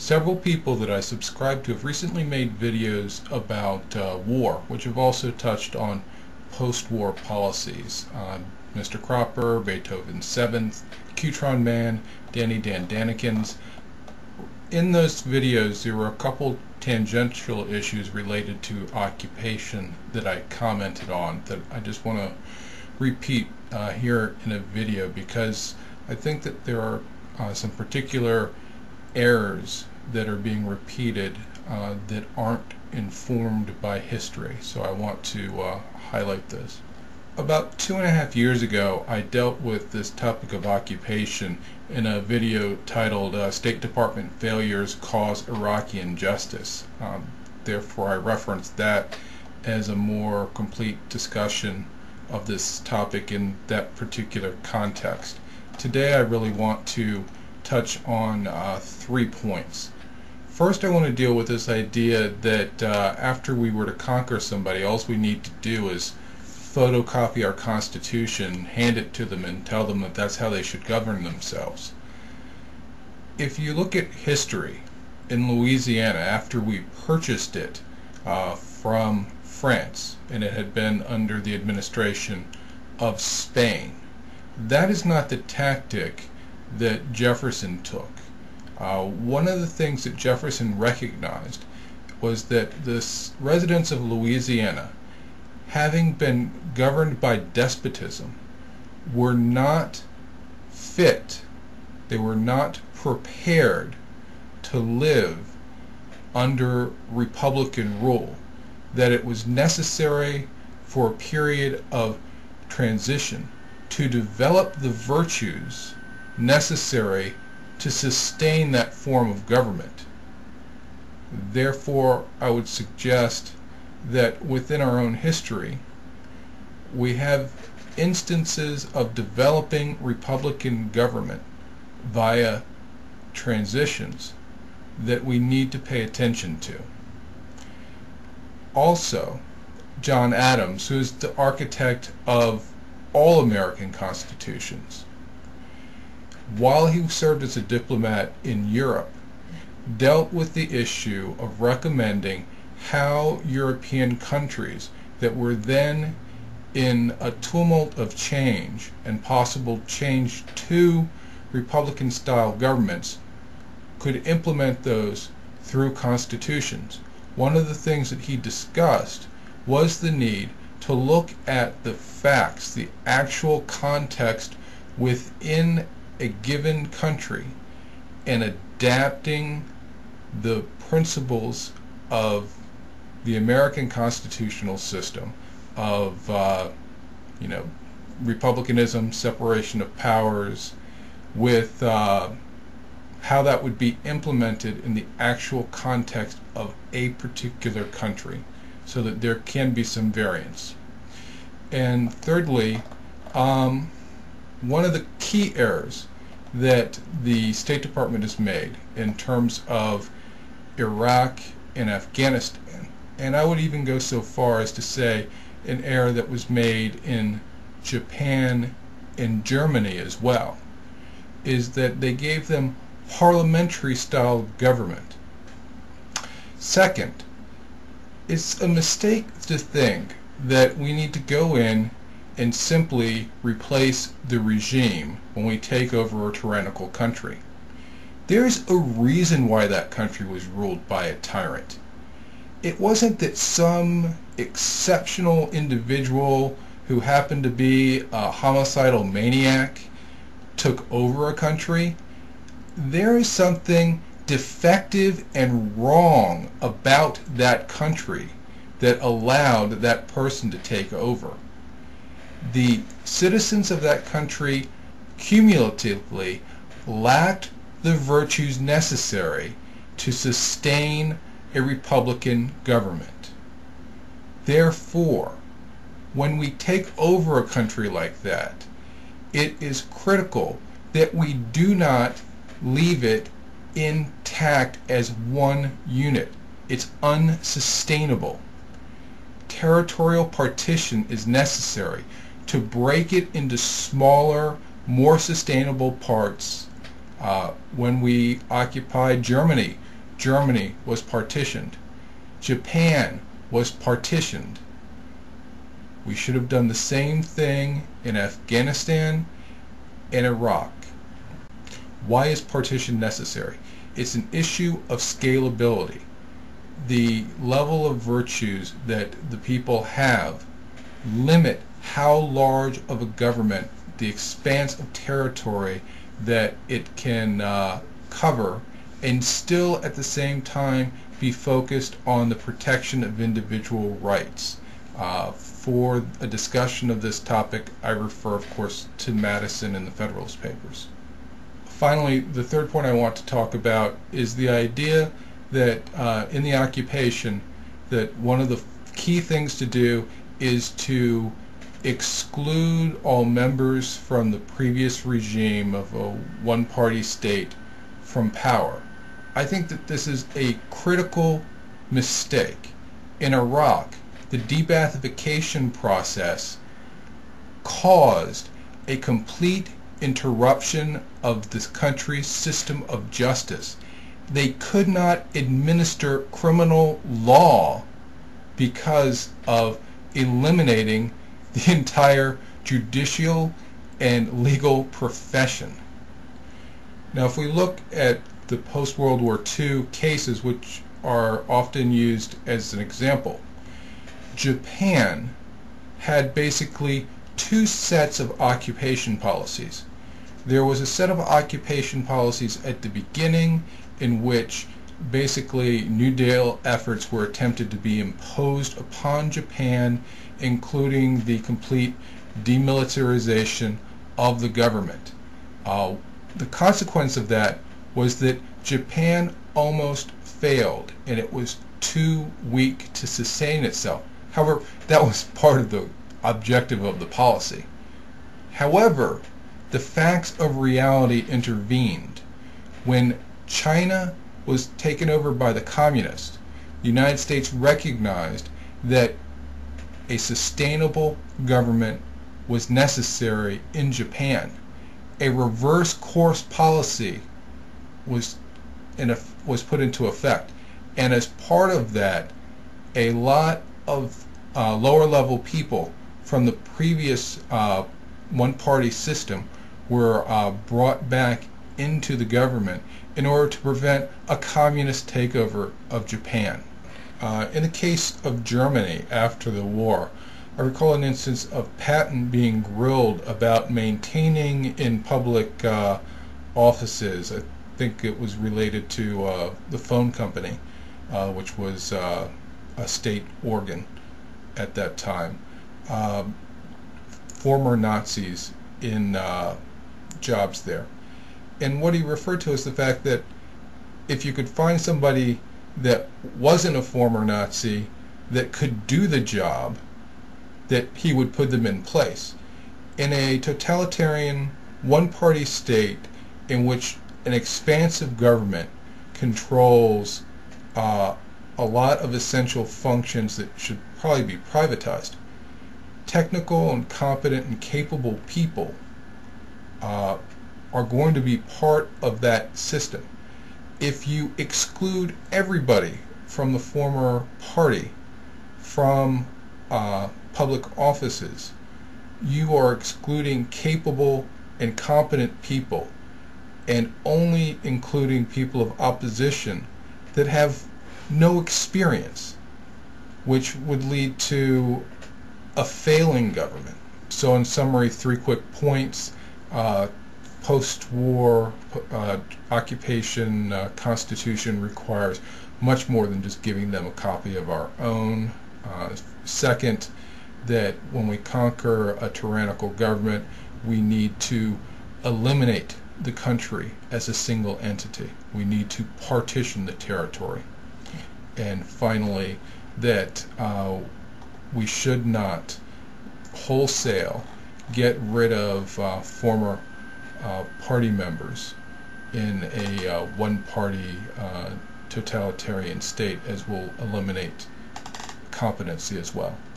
Several people that I subscribe to have recently made videos about war, which have also touched on post-war policies. Mr. Cropper, Beethoven 7th, Qtron Man, Danny Dan Danikins. In those videos there were a couple tangential issues related to occupation that I commented on that I just want to repeat here in a video, because I think that there are some particular errors that are being repeated that aren't informed by history. So I want to highlight this. About 2.5 years ago, I dealt with this topic of occupation in a video titled State Department Failures Cause Iraqi Injustice. Therefore, I referenced that as a more complete discussion of this topic in that particular context. Today, I really want to touch on 3 points. First, I want to deal with this idea that after we were to conquer somebody, all we need to do is photocopy our Constitution, hand it to them, and tell them that that's how they should govern themselves. If you look at history in Louisiana, after we purchased it from France, and it had been under the administration of Spain, that is not the tactic that Jefferson took. One of the things that Jefferson recognized was that the residents of Louisiana, having been governed by despotism, were not fit, they were not prepared to live under Republican rule, that it was necessary for a period of transition to develop the virtues necessary to sustain that form of government. Therefore, I would suggest that within our own history, we have instances of developing Republican government via transitions that we need to pay attention to. Also, John Adams, who is the architect of all American constitutions, while he served as a diplomat in Europe, dealt with the issue of recommending how European countries that were then in a tumult of change and possible change to Republican-style governments could implement those through constitutions. One of the things that he discussed was the need to look at the facts, the actual context within a given country, and adapting the principles of the American constitutional system of republicanism, separation of powers, with how that would be implemented in the actual context of a particular country, so that there can be some variance. And thirdly, one of the key errors that the State Department has made in terms of Iraq and Afghanistan, and I would even go so far as to say an error that was made in Japan and Germany as well, is that they gave them parliamentary style government. Second, it's a mistake to think that we need to go in and simply replace the regime when we take over a tyrannical country. There's a reason why that country was ruled by a tyrant. It wasn't that some exceptional individual who happened to be a homicidal maniac took over a country. There is something defective and wrong about that country that allowed that person to take over. The citizens of that country cumulatively lacked the virtues necessary to sustain a Republican government. Therefore, when we take over a country like that, it is critical that we do not leave it intact as one unit. It's unsustainable. Territorial partition is necessary to break it into smaller, more sustainable parts. When we occupied Germany, Germany was partitioned. Japan was partitioned. We should have done the same thing in Afghanistan and Iraq. Why is partition necessary? It's an issue of scalability. The level of virtues that the people have limit how large of a government, the expanse of territory that it can cover, and still at the same time be focused on the protection of individual rights. For a discussion of this topic, I refer, of course, to Madison and the Federalist Papers. Finally, the third point I want to talk about is the idea that in the occupation, that one of the key things to do is to exclude all members from the previous regime of a one-party state from power. I think that this is a critical mistake. In Iraq, the de-Baathification process caused a complete interruption of this country's system of justice. They could not administer criminal law because of eliminating the entire judicial and legal profession. Now, if we look at the post-World War II cases, which are often used as an example, Japan had basically two sets of occupation policies. There was a set of occupation policies at the beginning in which basically New Deal efforts were attempted to be imposed upon Japan, including the complete demilitarization of the government. The consequence of that was that Japan almost failed, and it was too weak to sustain itself. However, that was part of the objective of the policy. However, the facts of reality intervened. When China was taken over by the communists, the United States recognized that a sustainable government was necessary in Japan. A reverse course policy was put into effect, and as part of that, a lot of lower level people from the previous one-party system were brought back into the government in order to prevent a communist takeover of Japan. In the case of Germany after the war, I recall an instance of Patton being grilled about maintaining in public offices. I think it was related to the phone company, which was a state organ at that time. Former Nazis in jobs there. And what he referred to is the fact that if you could find somebody that wasn't a former Nazi that could do the job, that he would put them in place. In a totalitarian one-party state in which an expansive government controls a lot of essential functions that should probably be privatized, technical and competent and capable people are going to be part of that system. If you exclude everybody from the former party from public offices, you are excluding capable and competent people and only including people of opposition that have no experience, which would lead to a failing government. So in summary, 3 quick points. Post-war occupation constitution requires much more than just giving them a copy of our own. Second, that when we conquer a tyrannical government, we need to eliminate the country as a single entity. We need to partition the territory. And finally, that we should not wholesale get rid of former party members in a one-party totalitarian state, as will eliminate competency as well.